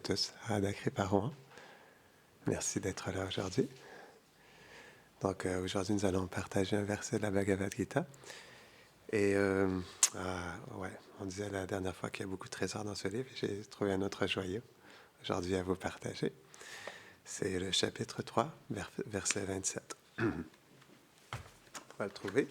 tous à Dakri Parouan. Merci d'être là aujourd'hui. Donc aujourd'hui, nous allons partager un verset de la Bhagavad Gita. Et on disait la dernière fois qu'il y a beaucoup de trésors dans ce livre. J'ai trouvé un autre joyau aujourd'hui à vous partager. C'est le chapitre 3, verset 27. On va le trouver.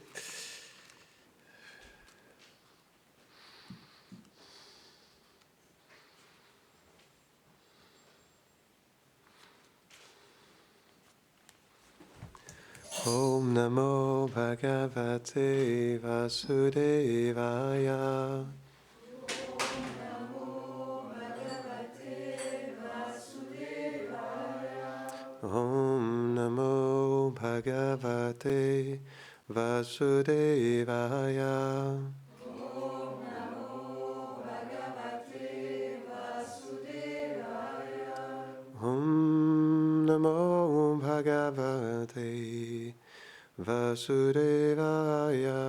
Om Namo Bhagavate Vasudevaya. Om Namo Bhagavate Vasudevaya. Om Namo Bhagavate Vasudevaya.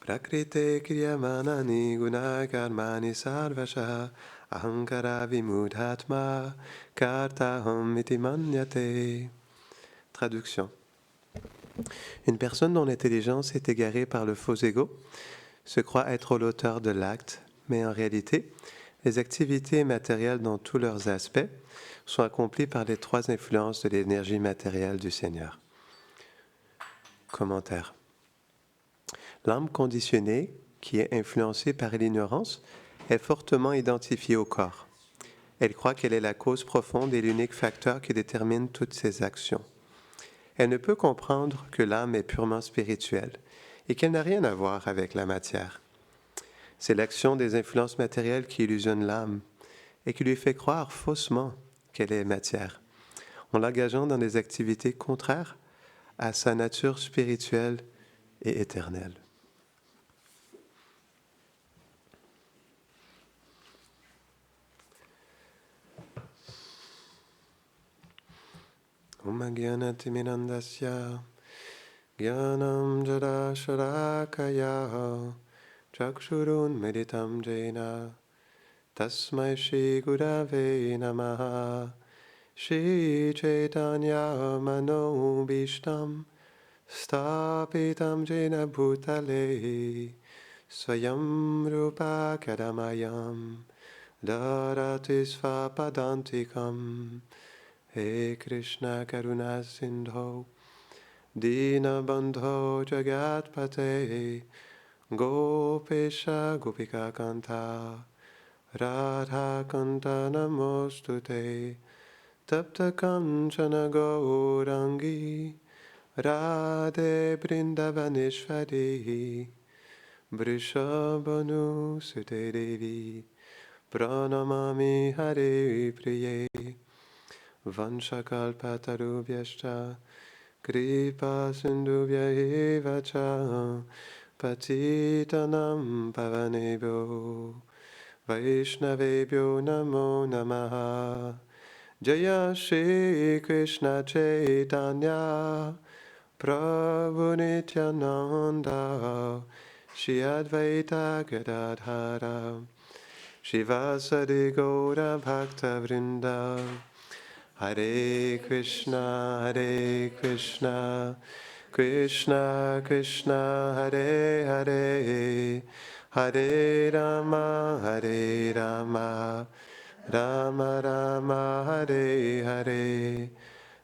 Prakrite kriyamanani gunakarmani sarvasha ahankara vimudhatma kartaham iti manyate. Traduction. Une personne dont l'intelligence est égarée par le faux ego se croit être l'auteur de l'acte, mais en réalité, les activités matérielles dans tous leurs aspects sont accomplies par les trois influences de l'énergie matérielle du Seigneur. Commentaire. L'âme conditionnée, qui est influencée par l'ignorance, est fortement identifiée au corps. Elle croit qu'elle est la cause profonde et l'unique facteur qui détermine toutes ses actions. Elle ne peut comprendre que l'âme est purement spirituelle et qu'elle n'a rien à voir avec la matière. C'est l'action des influences matérielles qui illusionne l'âme et qui lui fait croire faussement qu'elle est matière, en l'engageant dans des activités contraires à sa nature spirituelle et éternelle. Om Gyanatimirandasya Gyanam Jada Sharakaya Chakshurun Meditam Jena Tasmai Shri Gurave Namaha Shri Chaitanya Mano Bhishtam Stapitam Jena Bhutale Swayam Rupa Kadamayam Darati Svapadantikam He Krishna Karuna Sindho Dinabandho Jagatpate Gopesha Gopika Kanta Radha Kanta Namostute Tapta Kanchana Gaurangi Radhe Brindavaneshwari Vrishabhanu Sute Devi Pranamami Hare Priye Vanshakalpatarubhyashta Kripa Sindhubhya eva cha Patitanam Pavanebhyo Vaishnavebhyo Namo Namaha Jaya Shri Krishna Chaitanya Prabhu Nityananda Shri Advaita Gadadhara Shivasadi Gaura Bhakta Vrinda Hare Krishna, Krishna Krishna, Hare Hare, Hare Rama, Rama Rama, Hare Hare.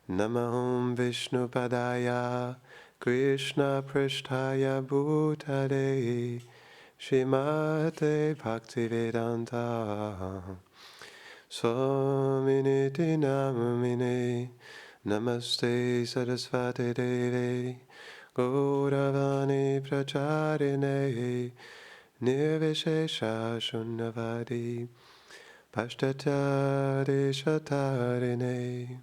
Namaham Vishnu Padaya, Krishna Prishtaya Bhutale, Shrimate Bhaktivedanta. Swaminiti Namamine Namaste Sarasvati Deve Gauravani Pracharine Nirvishesha Shunnavadi Pashtatari Shatarine.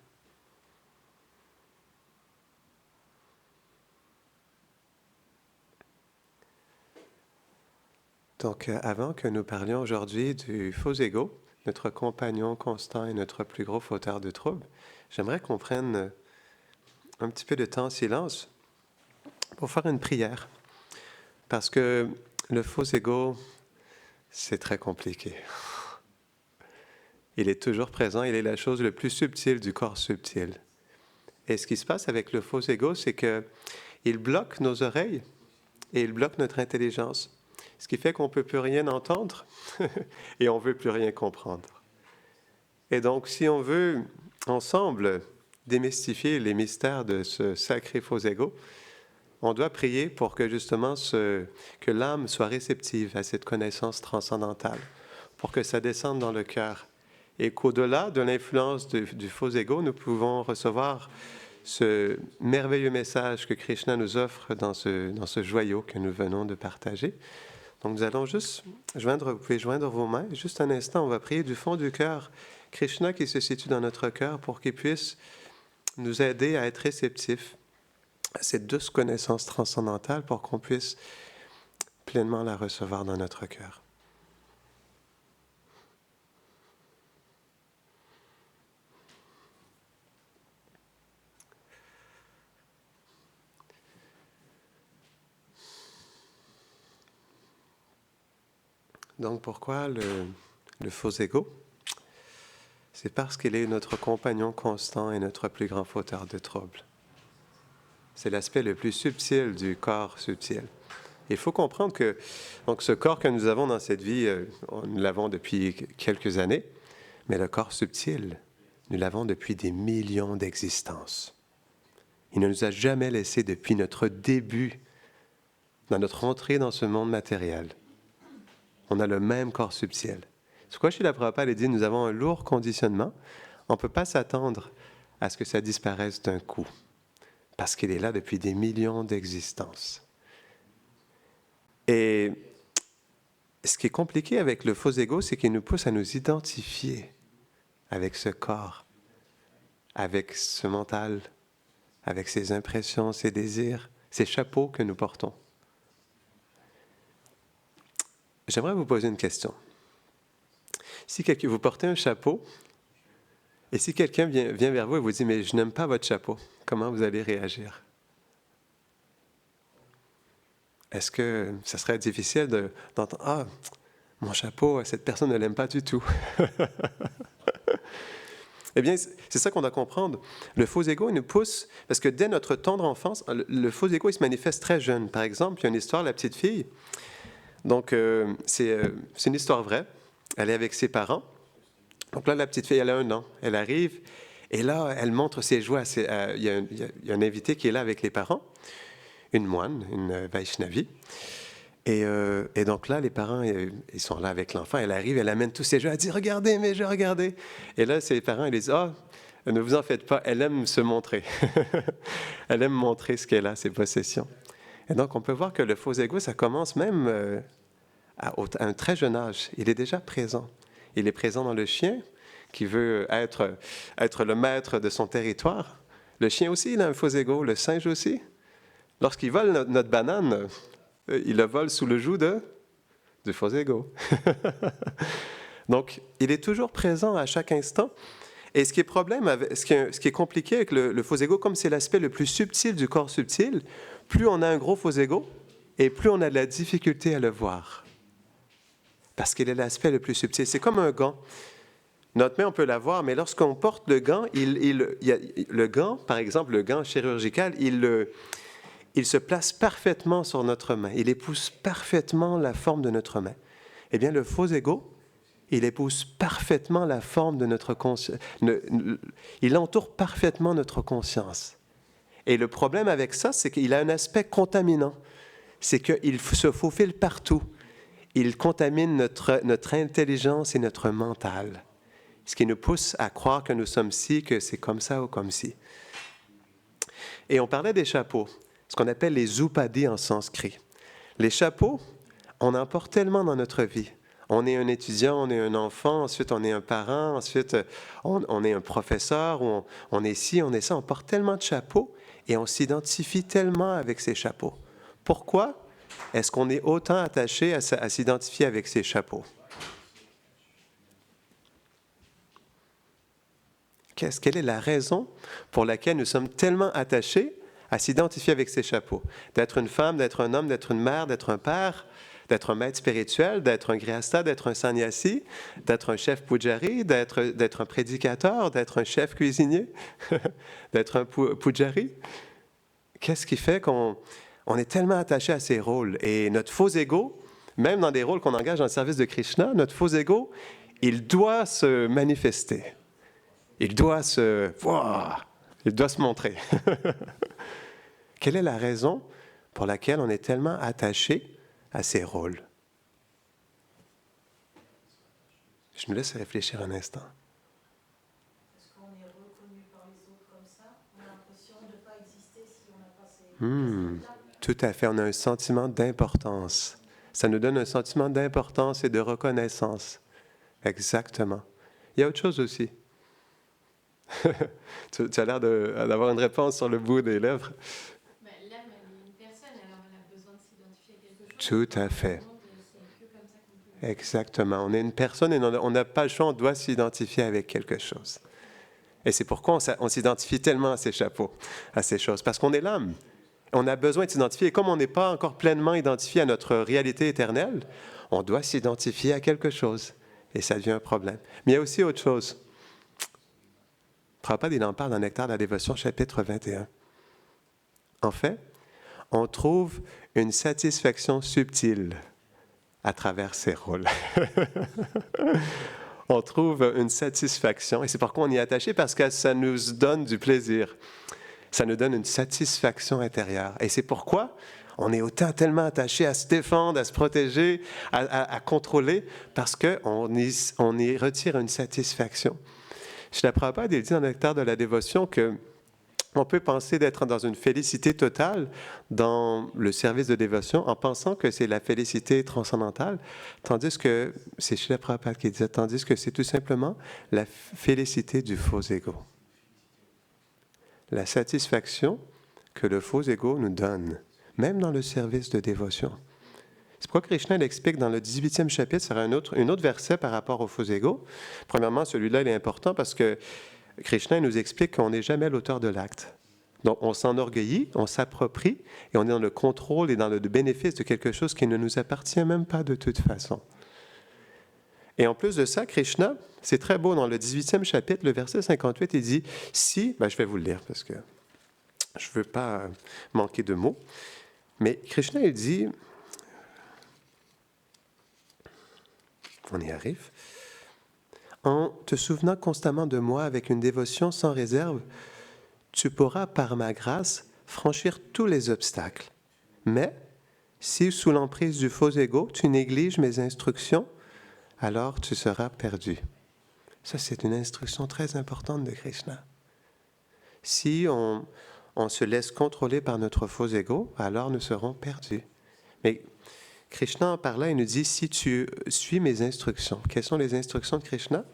Donc, avant que nous parlions aujourd'hui du faux ego, notre compagnon constant et notre plus gros fauteur de troubles, j'aimerais qu'on prenne un petit peu de temps en silence pour faire une prière. Parce que le faux ego, c'est très compliqué. Il est toujours présent, il est la chose la plus subtile du corps subtil. Et ce qui se passe avec le faux ego, c'est qu'il bloque nos oreilles et il bloque notre intelligence. Ce qui fait qu'on ne peut plus rien entendre et on ne veut plus rien comprendre. Et donc, si on veut ensemble démystifier les mystères de ce sacré faux ego, on doit prier pour que justement que l'âme soit réceptive à cette connaissance transcendantale, pour que ça descende dans le cœur. Et qu'au-delà de l'influence du faux ego, nous pouvons recevoir ce merveilleux message que Krishna nous offre dans ce joyau que nous venons de partager. Donc nous allons juste vous pouvez joindre vos mains. Juste un instant, on va prier du fond du cœur Krishna qui se situe dans notre cœur pour qu'il puisse nous aider à être réceptifs à cette douce connaissance transcendantale pour qu'on puisse pleinement la recevoir dans notre cœur. Donc pourquoi le faux ego? C'est parce qu'il est notre compagnon constant et notre plus grand fauteur de troubles. C'est l'aspect le plus subtil du corps subtil. Il faut comprendre que donc, ce corps que nous avons dans cette vie, nous l'avons depuis quelques années, mais le corps subtil, nous l'avons depuis des millions d'existences. Il ne nous a jamais laissé depuis notre début, dans notre entrée dans ce monde matériel. On a le même corps subtil. C'est pourquoi Srila Prabhupada dit, nous avons un lourd conditionnement. On ne peut pas s'attendre à ce que ça disparaisse d'un coup, parce qu'il est là depuis des millions d'existences. Et ce qui est compliqué avec le faux ego, c'est qu'il nous pousse à nous identifier avec ce corps, avec ce mental, avec ses impressions, ses désirs, ces chapeaux que nous portons. J'aimerais vous poser une question. Si vous portez un chapeau, et si quelqu'un vient vers vous et vous dit « Mais je n'aime pas votre chapeau », comment vous allez réagir? Est-ce que ça serait difficile d'entendre « Ah, mon chapeau, cette personne ne l'aime pas du tout ». Eh bien, c'est ça qu'on doit comprendre. Le faux ego, il nous pousse, parce que dès notre tendre enfance, le faux ego, il se manifeste très jeune. Par exemple, il y a une histoire, la petite fille. Donc, c'est une histoire vraie. Elle est avec ses parents. Donc là, la petite fille, elle a 1 an. Elle arrive, et là, elle montre ses joies. Il y a un invité qui est là avec les parents, une moine, une Vaishnavi. Et donc là, les parents, ils sont là avec l'enfant. Elle arrive, elle amène tous ses jeux. Elle dit « Regardez mes jeux, regardez !» Et là, ses parents, ils disent « Ah, ne vous en faites pas, elle aime se montrer. Elle aime montrer ce qu'elle a, ses possessions. » Et donc, on peut voir que le faux ego, ça commence même à un très jeune âge. Il est déjà présent. Il est présent dans le chien, qui veut être le maître de son territoire. Le chien aussi, il a un faux ego. Le singe aussi. Lorsqu'il vole notre banane, il le vole sous le joug du faux ego. Donc, il est toujours présent à chaque instant. Et ce qui est compliqué avec le faux ego, comme c'est l'aspect le plus subtil du corps subtil, plus on a un gros faux ego, et plus on a de la difficulté à le voir. Parce qu'il est l'aspect le plus subtil. C'est comme un gant. Notre main, on peut la voir, mais lorsqu'on porte le gant, le gant, par exemple, le gant chirurgical, il se place parfaitement sur notre main. Il épouse parfaitement la forme de notre main. Eh bien, le faux ego, il épouse parfaitement la forme de notre conscience. Il entoure parfaitement notre conscience. Et le problème avec ça, c'est qu'il a un aspect contaminant. C'est qu'il se faufile partout. Il contamine notre intelligence et notre mental. Ce qui nous pousse à croire que nous sommes ci, que c'est comme ça ou comme ci. Et on parlait des chapeaux, ce qu'on appelle les upadis en sanskrit. Les chapeaux, on en porte tellement dans notre vie. On est un étudiant, on est un enfant, ensuite on est un parent, ensuite on est un professeur, ou on est ci, on est ça. On porte tellement de chapeaux et on s'identifie tellement avec ces chapeaux. Pourquoi est-ce qu'on est autant attaché à s'identifier avec ces chapeaux? Quelle est la raison pour laquelle nous sommes tellement attachés à s'identifier avec ces chapeaux? D'être une femme, d'être un homme, d'être une mère, d'être un père, d'être un maître spirituel, d'être un grihasta, d'être un sannyasi, d'être un chef pujari, d'être un prédicateur, d'être un chef cuisinier, d'être un pujari. Qu'est-ce qui fait qu'on est tellement attaché à ces rôles? Et notre faux ego, même dans des rôles qu'on engage dans le service de Krishna, notre faux ego, il doit se manifester. Il doit se montrer. Quelle est la raison pour laquelle on est tellement attaché à ces rôles? Je me laisse réfléchir un instant. Est-ce qu'on est reconnu par les autres comme ça? On a l'impression de ne pas exister si on n'a pas ces... Tout à fait, on a un sentiment d'importance. Ça nous donne un sentiment d'importance et de reconnaissance. Exactement. Il y a autre chose aussi. Tu as l'air d'avoir une réponse sur le bout des lèvres. L'âme, elle est une personne, alors elle a besoin de s'identifier à quelque chose. Tout à fait. C'est que comme ça qu'on peut... Exactement. On est une personne et on n'a pas le choix, on doit s'identifier avec quelque chose. Et c'est pourquoi on s'identifie tellement à ces chapeaux, à ces choses, parce qu'on est l'âme. On a besoin de s'identifier. Et comme on n'est pas encore pleinement identifié à notre réalité éternelle, on doit s'identifier à quelque chose. Et ça devient un problème. Mais il y a aussi autre chose. Prabhupada, il en parle dans Nectar de la Dévotion, chapitre 21. En fait, on trouve une satisfaction subtile à travers ces rôles. On trouve une satisfaction, et c'est pourquoi on y est attaché, parce que ça nous donne du plaisir. Ça nous donne une satisfaction intérieure. Et c'est pourquoi on est tellement attaché à se défendre, à se protéger, à contrôler, parce qu'on y retire une satisfaction. Srila Prabhupada, il dit dans Nectar de la Dévotion que on peut penser d'être dans une félicité totale dans le service de dévotion en pensant que c'est la félicité transcendantale, tandis que, c'est Srila Prabhupada qui disait, tandis que c'est tout simplement la félicité du faux ego. La satisfaction que le faux ego nous donne, même dans le service de dévotion. C'est pourquoi Krishna l'explique dans le 18e chapitre, c'est un autre verset par rapport au faux ego. Premièrement, celui-là, il est important parce que Krishna nous explique qu'on n'est jamais l'auteur de l'acte. Donc, on s'enorgueillit, on s'approprie, et on est dans le contrôle et dans le bénéfice de quelque chose qui ne nous appartient même pas de toute façon. Et en plus de ça, Krishna, c'est très beau, dans le 18e chapitre, le verset 58, il dit, si, je vais vous le lire parce que je ne veux pas manquer de mots, mais Krishna, il dit, on y arrive, en te souvenant constamment de moi avec une dévotion sans réserve, tu pourras, par ma grâce, franchir tous les obstacles. Mais, si sous l'emprise du faux ego, tu négliges mes instructions, alors tu seras perdu. Ça, c'est une instruction très importante de Krishna. Si on se laisse contrôler par notre faux ego, alors nous serons perdus. Mais Krishna, par là, il nous dit, si tu suis mes instructions. Quelles sont les instructions de Krishna?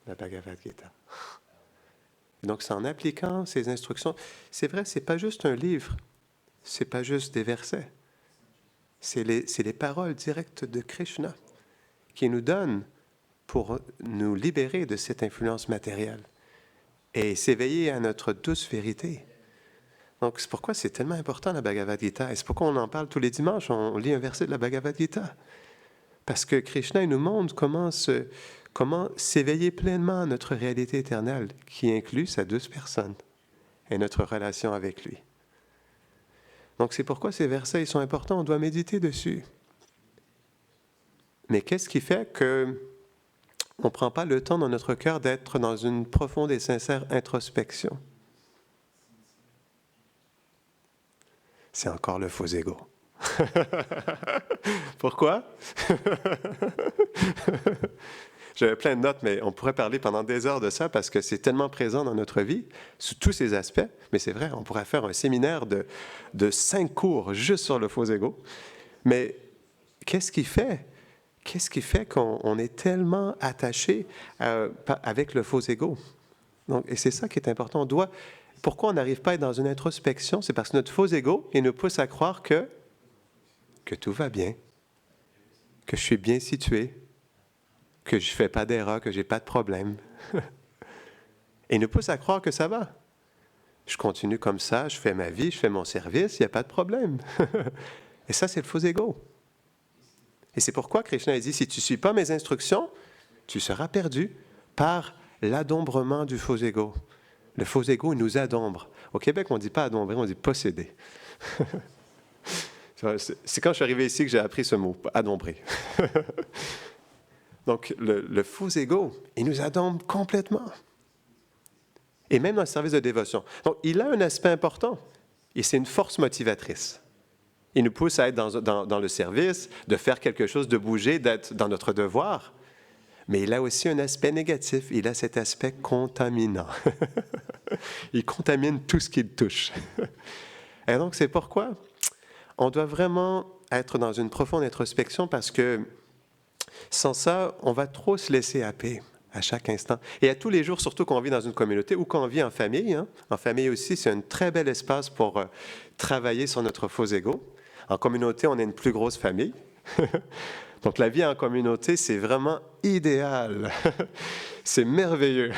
La Bhagavad Gita. Donc, c'est en appliquant ces instructions. C'est vrai, ce n'est pas juste un livre. Ce n'est pas juste des versets. C'est les paroles directes de Krishna qui nous donnent pour nous libérer de cette influence matérielle et s'éveiller à notre douce vérité. Donc, c'est pourquoi c'est tellement important, la Bhagavad Gita. Et c'est pourquoi on en parle tous les dimanches. On lit un verset de la Bhagavad Gita. Parce que Krishna, il nous montre comment s'éveiller pleinement à notre réalité éternelle, qui inclut sa douce personne et notre relation avec lui. Donc, c'est pourquoi ces versets ils sont importants. On doit méditer dessus. Mais qu'est-ce qui fait qu'on ne prend pas le temps dans notre cœur d'être dans une profonde et sincère introspection? C'est encore le faux ego. Pourquoi? J'avais plein de notes, mais on pourrait parler pendant des heures de ça parce que c'est tellement présent dans notre vie, sous tous ces aspects. Mais c'est vrai, on pourrait faire un séminaire de 5 cours juste sur le faux ego. Mais qu'est-ce qui fait qu'on est tellement attaché avec le faux ego? Donc, et c'est ça qui est important. Pourquoi on n'arrive pas à être dans une introspection? C'est parce que notre faux ego, il nous pousse à croire que tout va bien, que je suis bien situé, que je ne fais pas d'erreur, que je n'ai pas de problème. Et nous pousse à croire que ça va. Je continue comme ça, je fais ma vie, je fais mon service, il n'y a pas de problème. Et ça, c'est le faux ego. Et c'est pourquoi Krishna a dit, si tu ne suis pas mes instructions, tu seras perdu par l'adombrement du faux ego. Le faux ego, il nous adombre. Au Québec, on ne dit pas adombrer, on dit posséder. C'est quand je suis arrivé ici que j'ai appris ce mot, adombrer. Donc, le faux ego, il nous adombre complètement. Et même dans le service de dévotion. Donc, il a un aspect important, et c'est une force motivatrice. Il nous pousse à être dans le service, de faire quelque chose, de bouger, d'être dans notre devoir. Mais il a aussi un aspect négatif, il a cet aspect contaminant. Il contamine tout ce qu'il touche. Et donc, c'est pourquoi on doit vraiment être dans une profonde introspection parce que sans ça, on va trop se laisser happer à chaque instant. Et à tous les jours, surtout quand on vit dans une communauté ou quand on vit en famille. En famille aussi, c'est un très bel espace pour travailler sur notre faux ego. En communauté, on est une plus grosse famille. Donc la vie en communauté, c'est vraiment idéal. C'est merveilleux.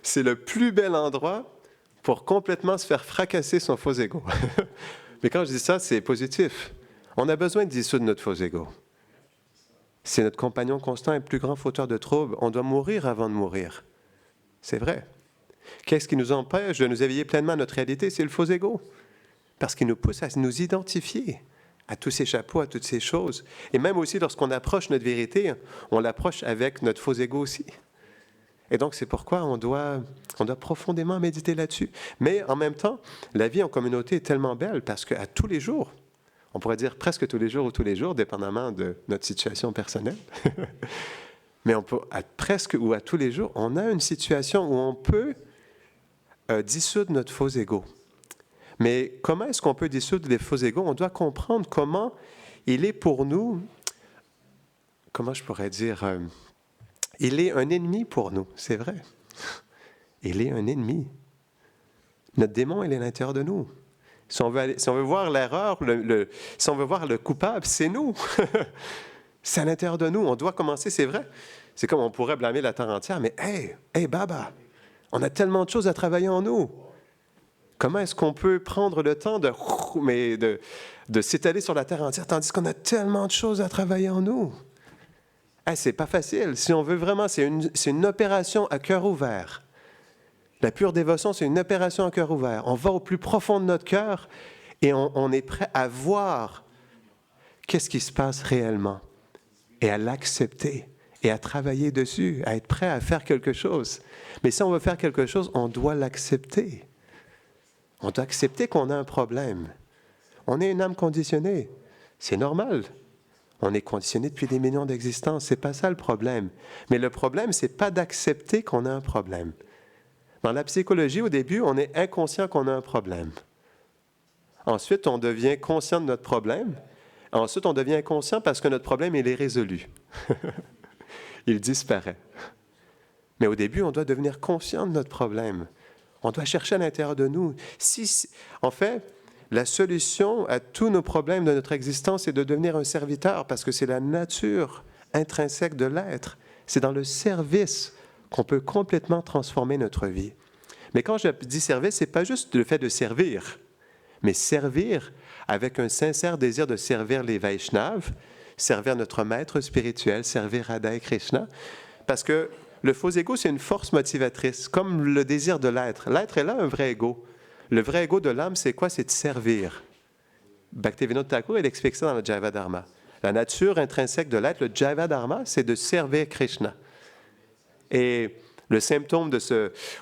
C'est le plus bel endroit pour complètement se faire fracasser son faux ego. Mais quand je dis ça, c'est positif. On a besoin de dissoudre notre faux ego. C'est notre compagnon constant et le plus grand fauteur de troubles. On doit mourir avant de mourir. C'est vrai. Qu'est-ce qui nous empêche de nous éveiller pleinement à notre réalité? C'est le faux ego. Parce qu'il nous pousse à nous identifier à tous ces chapeaux, à toutes ces choses. Et même aussi, lorsqu'on approche notre vérité, on l'approche avec notre faux ego aussi. Et donc, c'est pourquoi on doit profondément méditer là-dessus. Mais en même temps, la vie en communauté est tellement belle parce qu'à tous les jours, on pourrait dire presque tous les jours ou tous les jours, dépendamment de notre situation personnelle, mais on peut, presque ou à tous les jours, on a une situation où on peut dissoudre notre faux ego. Mais comment est-ce qu'on peut dissoudre les faux égos? On doit comprendre comment il est pour nous, comment je pourrais dire, il est un ennemi pour nous, c'est vrai. Il est un ennemi. Notre démon, il est à l'intérieur de nous. Si on veut voir l'erreur, si on veut voir le coupable, c'est nous. C'est à l'intérieur de nous. On doit commencer, c'est vrai. C'est comme on pourrait blâmer la terre entière, mais hey, Baba, on a tellement de choses à travailler en nous. Comment est-ce qu'on peut prendre le temps de s'étaler sur la terre entière, tandis qu'on a tellement de choses à travailler en nous? C'est pas facile. Si on veut vraiment, c'est une opération à cœur ouvert. La pure dévotion, c'est une opération à cœur ouvert. On va au plus profond de notre cœur et on est prêt à voir qu'est-ce qui se passe réellement et à l'accepter et à travailler dessus, à être prêt à faire quelque chose. Mais si on veut faire quelque chose, on doit l'accepter. On doit accepter qu'on a un problème. On est une âme conditionnée. C'est normal. On est conditionné depuis des millions d'existences. Ce n'est pas ça le problème. Mais le problème, ce n'est pas d'accepter qu'on a un problème. Dans la psychologie, au début, on est inconscient qu'on a un problème. Ensuite, on devient conscient de notre problème. Ensuite, on devient inconscient parce que notre problème, il est résolu. Il disparaît. Mais au début, on doit devenir conscient de notre problème. On doit chercher à l'intérieur de nous. En fait, la solution à tous nos problèmes de notre existence est de devenir un serviteur parce que c'est la nature intrinsèque de l'être. C'est dans le service qu'on peut complètement transformer notre vie. Mais quand je dis service, ce n'est pas juste le fait de servir, mais servir avec un sincère désir de servir les Vaishnavas, servir notre maître spirituel, servir Radha et Krishna, parce que le faux ego, c'est une force motivatrice, comme le désir de l'être. L'être est là, un vrai ego. Le vrai ego de l'âme, c'est quoi? C'est de servir. Bhaktivinoda Thakur, il explique ça dans le Jaiva Dharma. La nature intrinsèque de l'être, le Jaiva Dharma, c'est de servir Krishna. Et le symptôme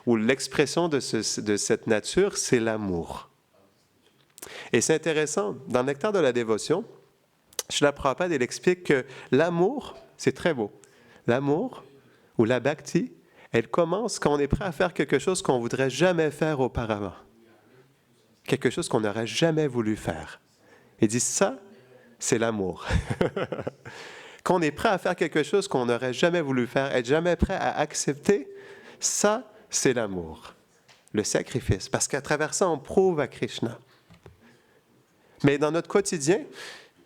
ou l'expression de cette nature, c'est l'amour. Et c'est intéressant, dans le Nectar de la dévotion, Srila Prabhupada, il explique que l'amour, c'est très beau. L'amour, ou la bhakti, elle commence quand on est prêt à faire quelque chose qu'on ne voudrait jamais faire auparavant. Quelque chose qu'on n'aurait jamais voulu faire. Il dit ça, c'est l'amour. Quand on est prêt à faire quelque chose qu'on n'aurait jamais voulu faire, être jamais prêt à accepter, ça, c'est l'amour. Le sacrifice. Parce qu'à travers ça, on prouve à Krishna. Mais dans notre quotidien,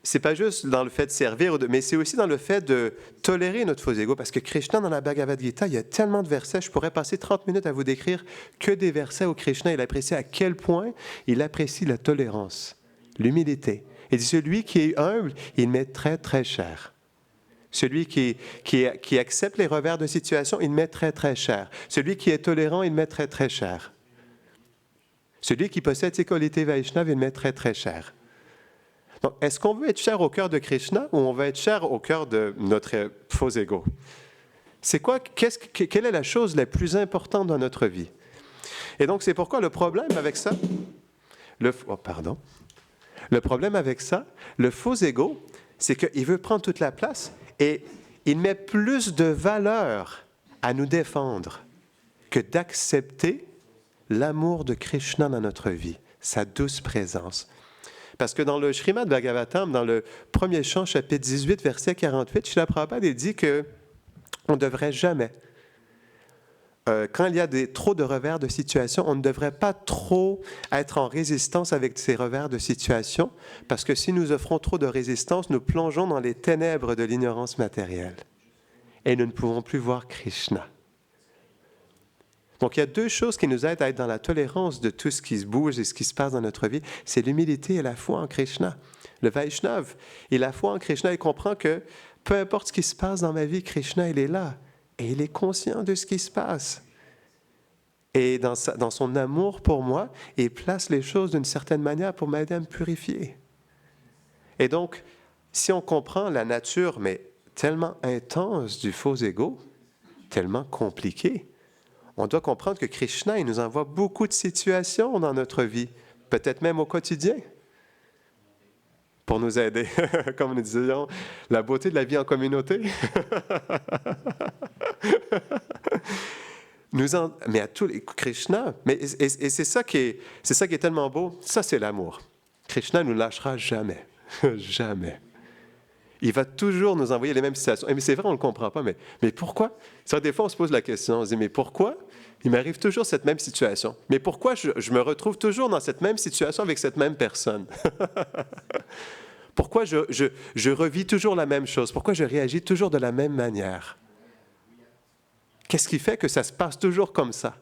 c'est pas juste dans le fait de servir, mais c'est aussi dans le fait de tolérer notre faux ego. Parce que Krishna, dans la Bhagavad Gita, il y a tellement de versets, je pourrais passer 30 minutes à vous décrire que des versets où Krishna, il apprécie à quel point il apprécie la tolérance, l'humilité. Il dit, celui qui est humble, il met très, très cher. Celui qui accepte les revers de situation, il met très, très cher. Celui qui est tolérant, il met très, très cher. Celui qui possède ses qualités Vaishnava, il met très, très cher. Donc, est-ce qu'on veut être cher au cœur de Krishna ou on veut être cher au cœur de notre faux ego? C'est quoi, quelle est la chose la plus importante dans notre vie? Et donc, c'est pourquoi le problème avec ça, le problème avec ça, le faux ego, c'est qu'il veut prendre toute la place et il met plus de valeur à nous défendre que d'accepter l'amour de Krishna dans notre vie, sa douce présence. Parce que dans le Srimad Bhagavatam, dans le premier chant, chapitre 18, verset 48, Srila Prabhupada dit qu'on ne devrait jamais, quand il y a trop de revers de situation, on ne devrait pas trop être en résistance avec ces revers de situation, parce que si nous offrons trop de résistance, nous plongeons dans les ténèbres de l'ignorance matérielle. Et nous ne pouvons plus voir Krishna. Donc, il y a deux choses qui nous aident à être dans la tolérance de tout ce qui se bouge et ce qui se passe dans notre vie. C'est l'humilité et la foi en Krishna. Le Vaishnav, et la foi en Krishna, il comprend que peu importe ce qui se passe dans ma vie, Krishna, il est là. Et il est conscient de ce qui se passe. Et dans son amour pour moi, il place les choses d'une certaine manière pour m'aider à me purifier. Et donc, si on comprend la nature, mais tellement intense du faux ego, tellement compliquée, on doit comprendre que Krishna, il nous envoie beaucoup de situations dans notre vie, peut-être même au quotidien, pour nous aider. Comme nous disions, la beauté de la vie en communauté. Mais à tous les Krishna, et c'est ça qui est tellement beau. Ça, c'est l'amour. Krishna ne nous lâchera jamais, jamais. Il va toujours nous envoyer les mêmes situations. Mais c'est vrai, on ne le comprend pas, mais pourquoi? Ça, des fois, on se pose la question, on se dit, mais pourquoi il m'arrive toujours cette même situation? Mais pourquoi je me retrouve toujours dans cette même situation avec cette même personne? Pourquoi je revis toujours la même chose? Pourquoi je réagis toujours de la même manière? Qu'est-ce qui fait que ça se passe toujours comme ça?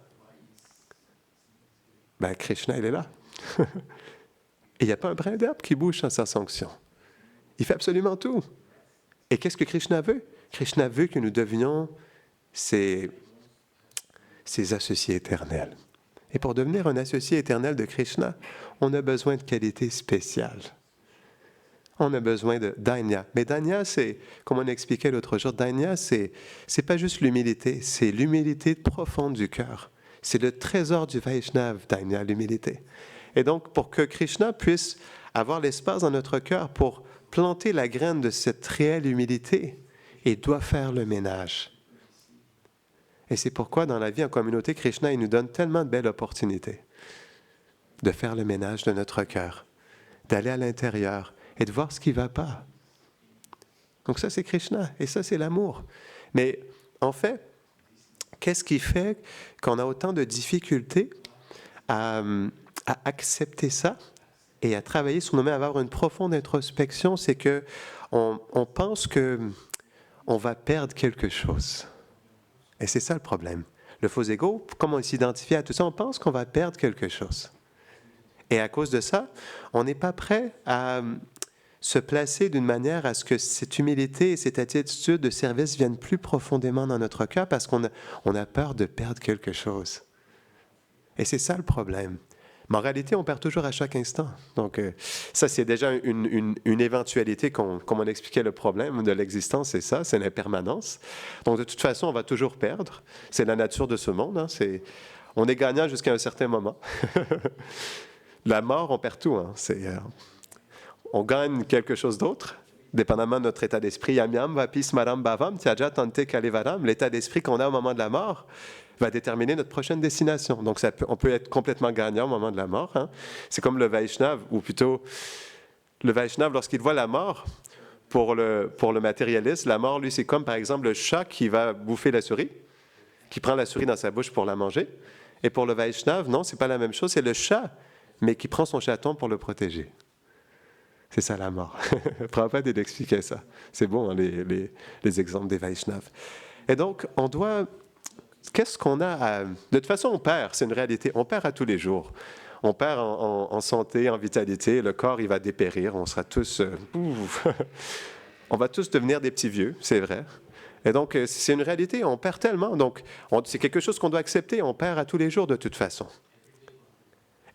Ben, Krishna, il est là. Et il n'y a pas un brin d'herbe qui bouge sans sa sanction. Il fait absolument tout. Et qu'est-ce que Krishna veut? Krishna veut que nous devenions ses associés éternels. Et pour devenir un associé éternel de Krishna, on a besoin de qualités spéciales. On a besoin de Dainya. Mais Dainya, c'est, comme on expliquait l'autre jour, Dainya, c'est pas juste l'humilité, c'est l'humilité profonde du cœur. C'est le trésor du Vaishnav, Dainya, l'humilité. Et donc, pour que Krishna puisse avoir l'espace dans notre cœur pour planter la graine de cette réelle humilité, il doit faire le ménage. Et c'est pourquoi, dans la vie en communauté, Krishna, il nous donne tellement de belles opportunités de faire le ménage de notre cœur, d'aller à l'intérieur, et de voir ce qui ne va pas. Donc ça, c'est Krishna, et ça, c'est l'amour. Mais en fait, qu'est-ce qui fait qu'on a autant de difficultés à accepter ça et à travailler sur nous-mêmes, à avoir une profonde introspection? C'est qu'on pense qu'on va perdre quelque chose. Et c'est ça le problème. Le faux ego, comme on s'identifie à tout ça, on pense qu'on va perdre quelque chose. Et à cause de ça, on n'est pas prêt à se placer d'une manière à ce que cette humilité et cette attitude de service viennent plus profondément dans notre cœur parce qu'on a peur de perdre quelque chose. Et c'est ça le problème. Mais en réalité, on perd toujours à chaque instant. Donc, ça, c'est déjà une éventualité, comme on expliquait le problème de l'existence, c'est ça, c'est l'impermanence. Donc, de toute façon, on va toujours perdre. C'est la nature de ce monde. Hein. On est gagnant jusqu'à un certain moment. La mort, on perd tout. Hein. On gagne quelque chose d'autre, dépendamment de notre état d'esprit. Yam vapi smaram bhavam tyaja tante kalevaram. L'état d'esprit qu'on a au moment de la mort va déterminer notre prochaine destination. Donc, on peut être complètement gagnant au moment de la mort. Hein. C'est comme le Vaishnav, ou plutôt, le Vaishnav, lorsqu'il voit la mort, pour le matérialiste, la mort, lui, c'est comme, par exemple, le chat qui va bouffer la souris, qui prend la souris dans sa bouche pour la manger. Et pour le Vaishnav, non, c'est pas la même chose. C'est le chat, mais qui prend son chaton pour le protéger. C'est ça la mort. Prabhupada il expliquait ça. C'est bon, hein, les exemples des Vaishnavas. Et donc, on doit... Qu'est-ce qu'on a à... De toute façon, on perd, c'est une réalité. On perd à tous les jours. On perd en santé, en vitalité. Le corps, il va dépérir. On sera tous... on va tous devenir des petits vieux, c'est vrai. Et donc, c'est une réalité. On perd tellement. Donc, c'est quelque chose qu'on doit accepter. On perd à tous les jours de toute façon.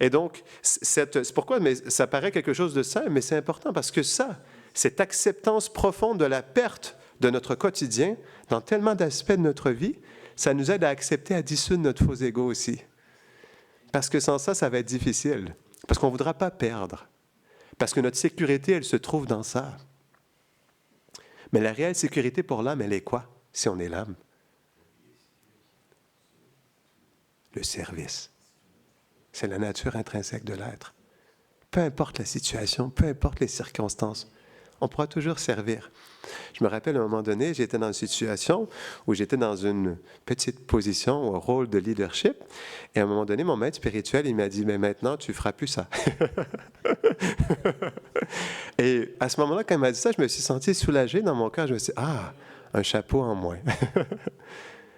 Et donc, c'est pourquoi mais ça paraît quelque chose de simple, mais c'est important parce que ça, cette acceptance profonde de la perte de notre quotidien, dans tellement d'aspects de notre vie, ça nous aide à accepter, à dissoudre notre faux ego aussi. Parce que sans ça, ça va être difficile. Parce qu'on ne voudra pas perdre. Parce que notre sécurité, elle se trouve dans ça. Mais la réelle sécurité pour l'âme, elle est quoi, si on est l'âme? Le service. C'est la nature intrinsèque de l'être. Peu importe la situation, peu importe les circonstances, on pourra toujours servir. Je me rappelle à un moment donné, j'étais dans une situation où j'étais dans une petite position, un rôle de leadership, et à un moment donné, mon maître spirituel, il m'a dit, mais maintenant, tu ne feras plus ça. Et à ce moment-là, quand il m'a dit ça, je me suis senti soulagé dans mon cœur. Je me suis dit, ah, un chapeau en moins.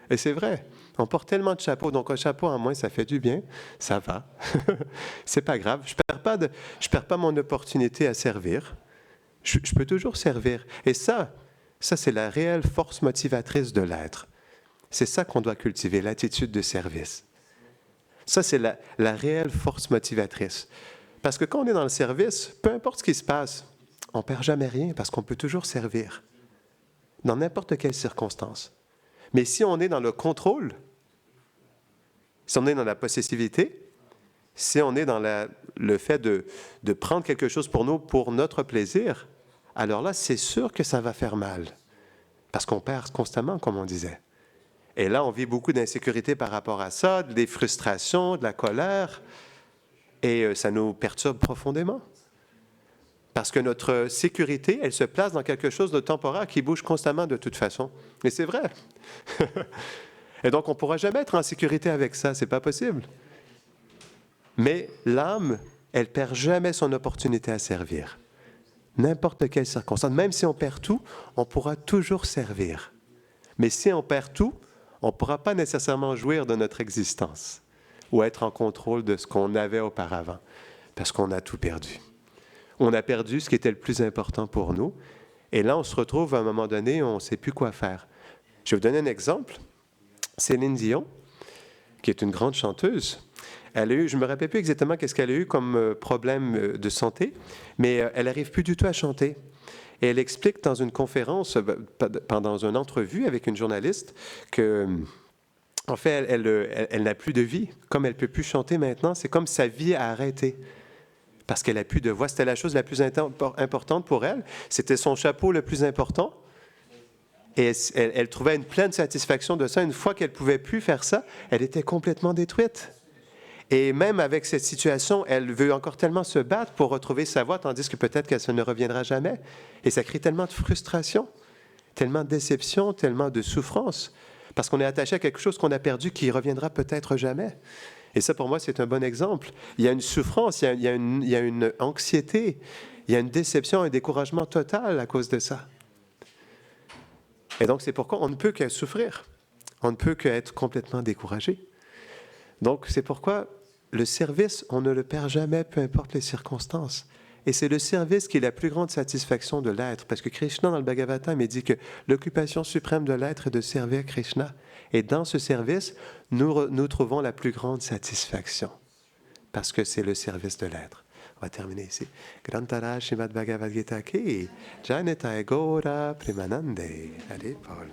Et c'est vrai, on porte tellement de chapeaux, donc un chapeau en moins, ça fait du bien, ça va. C'est pas grave, je perds pas mon opportunité à servir. Je peux toujours servir. Et ça c'est la réelle force motivatrice de l'être. C'est ça qu'on doit cultiver, l'attitude de service. Ça, c'est la réelle force motivatrice. Parce que quand on est dans le service, peu importe ce qui se passe, on ne perd jamais rien parce qu'on peut toujours servir, dans n'importe quelle circonstance. Mais si on est dans le contrôle, si on est dans la possessivité, si on est dans le fait de prendre quelque chose pour nous, pour notre plaisir, alors là, c'est sûr que ça va faire mal. Parce qu'on perd constamment, comme on disait. Et là, on vit beaucoup d'insécurité par rapport à ça, des frustrations, de la colère, et ça nous perturbe profondément. Parce que notre sécurité, elle se place dans quelque chose de temporaire qui bouge constamment de toute façon. Et c'est vrai. Et donc, on ne pourra jamais être en sécurité avec ça, c'est pas possible. Mais l'âme, elle ne perd jamais son opportunité à servir. N'importe quelle circonstance, même si on perd tout, on pourra toujours servir. Mais si on perd tout, on ne pourra pas nécessairement jouir de notre existence ou être en contrôle de ce qu'on avait auparavant, parce qu'on a tout perdu. On a perdu ce qui était le plus important pour nous, et là, on se retrouve à un moment donné, on ne sait plus quoi faire. Je vais vous donner un exemple. Céline Dion, qui est une grande chanteuse, elle a eu, je ne me rappelle plus exactement qu'est-ce qu'elle a eu comme problème de santé, mais elle n'arrive plus du tout à chanter. Et elle explique dans une conférence, pendant une entrevue avec une journaliste, que, en fait, elle n'a plus de vie. Comme elle ne peut plus chanter maintenant, c'est comme sa vie a arrêté. Parce qu'elle n'a plus de voix. C'était la chose la plus importante pour elle. C'était son chapeau le plus important. Et elle trouvait une pleine satisfaction de ça. Une fois qu'elle ne pouvait plus faire ça, elle était complètement détruite. Et même avec cette situation, elle veut encore tellement se battre pour retrouver sa voix, tandis que peut-être qu'elle ne reviendra jamais. Et ça crée tellement de frustration, tellement de déception, tellement de souffrance, parce qu'on est attaché à quelque chose qu'on a perdu qui reviendra peut-être jamais. Et ça, pour moi, c'est un bon exemple. Il y a une souffrance, il y a une anxiété, il y a une déception, un découragement total à cause de ça. Et donc, c'est pourquoi on ne peut que souffrir. On ne peut qu'être complètement découragé. Donc, c'est pourquoi le service, on ne le perd jamais, peu importe les circonstances. Et c'est le service qui est la plus grande satisfaction de l'être. Parce que Krishna, dans le Bhagavatam, il dit que l'occupation suprême de l'être est de servir Krishna. Et dans ce service, nous trouvons la plus grande satisfaction. Parce que c'est le service de l'être. On va terminer ici. Grantara Srimad Bhagavad Gita ki Janita Gora Premanande. Allez, Paul.